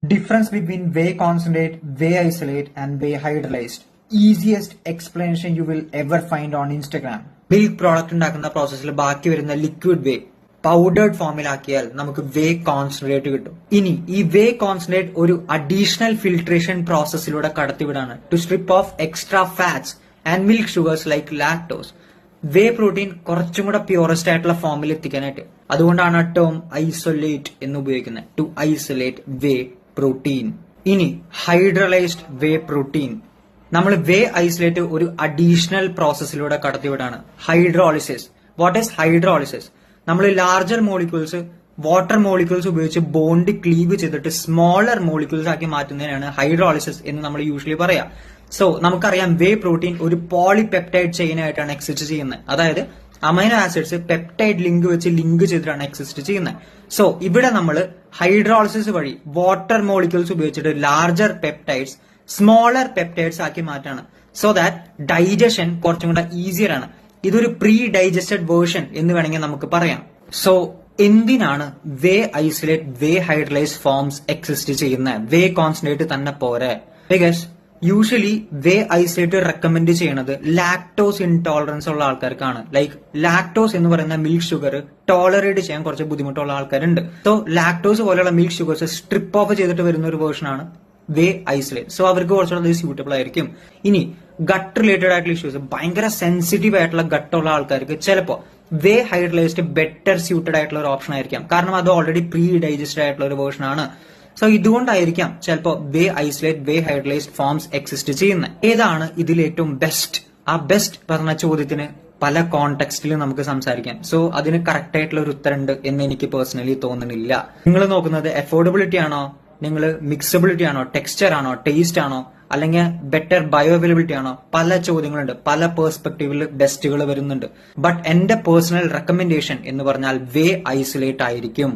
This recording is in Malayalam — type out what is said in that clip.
Difference between whey concentrate, whey isolate and whey hydrolyzed. Easiest explanation you will ever find on Instagram. Milk product ഉണ്ടാക്കുന്ന പ്രോസസ്സിൽ ബാക്കി വരുന്ന ലിക്വിഡ് വേ പൗഡേർഡ് ഫോമിലാക്കിയാൽ നമുക്ക് വേ കോൺസെൻട്രേറ്റ് കിട്ടും. ഇനി ഈ വേ കോൺസെൻട്രേറ്റ് ഒരു അഡീഷണൽ ഫിൽട്രേഷൻ പ്രോസസ്സിലൂടെ കടത്തിവിടാണ് to strip off extra fats and milk sugars like lactose. Whey protein കുറച്ചും കൂടെ പ്യൂറസ്റ്റ് ആയിട്ടുള്ള ഫോമിൽ എത്തിക്കാനായിട്ട്. അതുകൊണ്ടാണ് ടേം ഐസൊലേറ്റ് എന്ന് ഉപയോഗിക്കുന്നത്, ടു ഐസൊലേറ്റ് വേ പ്രോട്ടീൻ. ഇനി ഹൈഡ്രലൈസ്ഡ് വേ പ്രോട്ടീൻ നമ്മൾ വേ ഐസൊലേറ്റ് ഒരു അഡീഷണൽ പ്രോസസ്സിലൂടെ കടത്തിവിടാണ്, ഹൈഡ്രോളിസിസ്. What is hydrolysis? നമ്മൾ ലാർജർ മോളിക്യൂൾസ് വാട്ടർ മോളിക്യൂൾസ് ഉപയോഗിച്ച് ബോണ്ട് ക്ലീവ് ചെയ്തിട്ട് സ്മോളർ മോളിക്യൂൾസ് ആക്കി മാറ്റുന്നതിനാണ് ഹൈഡ്രോളിസിസ് എന്ന് നമ്മൾ യൂഷ്വലി പറയാം. സോ നമുക്കറിയാം വേ പ്രോട്ടീൻ ഒരു പോളിപെപ്റ്റൈഡ് ചെയിനായിട്ടാണ് എക്സിസ്റ്റ് ചെയ്യുന്നത്. അതായത് അമൈനോ ആസിഡ്സ് പെപ്റ്റൈഡ് ലിങ്ക് വെച്ച് ലിങ്ക് ചെയ്തിട്ടാണ് എക്സിസ്റ്റ് ചെയ്യുന്നത്. സോ ഇവിടെ നമ്മൾ ഹൈഡ്രോളിസിസ് വഴി വാട്ടർ മോളിക്യൂൾസ് ഉപയോഗിച്ചിട്ട് ലാർജർ പെപ്റ്റൈഡ്സ് സ്മോളർ പെപ്റ്റൈഡ്സ് ആക്കി മാറ്റാണ്. സോ ദാറ്റ് ഡൈജഷൻ കുറച്ചും കൂടെ ഈസിയർ ആണ്. ഇതൊരു പ്രീ ഡൈജസ്റ്റഡ് വേർഷൻ എന്ന് വേണമെങ്കിൽ നമുക്ക് പറയാം. സോ എന്തിനാണ് വേ ഐസൊലേറ്റ് വേ ഹൈഡ്രലൈസ് ഫോംസ് എക്സിസ്റ്റ് ചെയ്യുന്നത്? വേ കോൺസെൻട്രേറ്റ് തന്നെ പോരെ? Because usually way isolate recommend ചെയ്യണത് ലാക്ടോസ് ഇൻടോളറൻസ് ഉള്ള ആൾക്കാർക്കാണ്. ലൈക്ക് ലാക്ടോസ് എന്ന് പറയുന്ന മിൽക്ക് ഷുഗർ ടോളറേറ്റ് ചെയ്യാൻ കുറച്ച് ബുദ്ധിമുട്ടുള്ള ആൾക്കാരുണ്ട്. സോ ലാക്ടോസ് പോലെയുള്ള മിൽക്ക് ഷുഗേഴ്സ് സ്ട്രിപ്പ് ഓഫ് ചെയ്തിട്ട് വരുന്ന ഒരു വേർഷനാണ് വേ ഐസൊലേറ്റ്. സോ അവർക്ക് കുറച്ചുകൂടെ സ്യൂട്ടബിൾ ആയിരിക്കും. ഇനി ഗട്ട് റിലേറ്റഡ് ആയിട്ടുള്ള ഇഷ്യൂസ്, ഭയങ്കര സെൻസിറ്റീവ് ആയിട്ടുള്ള ഗട്ടുള്ള ആൾക്കാർക്ക് ചിലപ്പോ വേ ഹൈഡ്രലൈസ്ഡ് ബെറ്റർ സ്യൂട്ടഡ് ആയിട്ടുള്ള ഒരു ഓപ്ഷൻ ആയിരിക്കാം. കാരണം അത് ഓൾറെഡി പ്രീ ഡൈജസ്റ്റഡ് ആയിട്ടുള്ള ഒരു വേർഷൻ ആണ്. സോ ഇതുകൊണ്ടായിരിക്കാം ചിലപ്പോ വേ ഐസൊലേറ്റ് വേ ഹൈഡ്രലൈസ്ഡ് ഫോംസ് എക്സിസ്റ്റ് ചെയ്യുന്നത്. ഏതാണ് ഇതിൽ ഏറ്റവും ബെസ്റ്റ്? ആ ബെസ്റ്റ് പറഞ്ഞ ചോദ്യത്തിന് പല കോണ്ടെക്സ്റ്റിലും നമുക്ക് സംസാരിക്കാം. സോ അതിന് കറക്റ്റ് ആയിട്ടുള്ള ഒരു ഉത്തരമുണ്ട് എന്ന് എനിക്ക് പേഴ്സണലി തോന്നുന്നില്ല. നിങ്ങൾ നോക്കുന്നത് അഫോർഡബിലിറ്റി ആണോ, നിങ്ങൾ മിക്സബിലിറ്റി ആണോ, ടെക്സ്ചർ ആണോ, ടേസ്റ്റ് ആണോ, അല്ലെങ്കിൽ ബെറ്റർ ബയോ അവൈലബിലിറ്റി ആണോ? പല ചോദ്യങ്ങളുണ്ട്, പല പേഴ്സ്പെക്ടീവിൽ ബെസ്റ്റുകൾ വരുന്നുണ്ട്. ബട്ട് എന്റെ പേഴ്സണൽ റെക്കമെൻഡേഷൻ എന്ന് പറഞ്ഞാൽ വേ ഐസൊലേറ്റ് ആയിരിക്കും.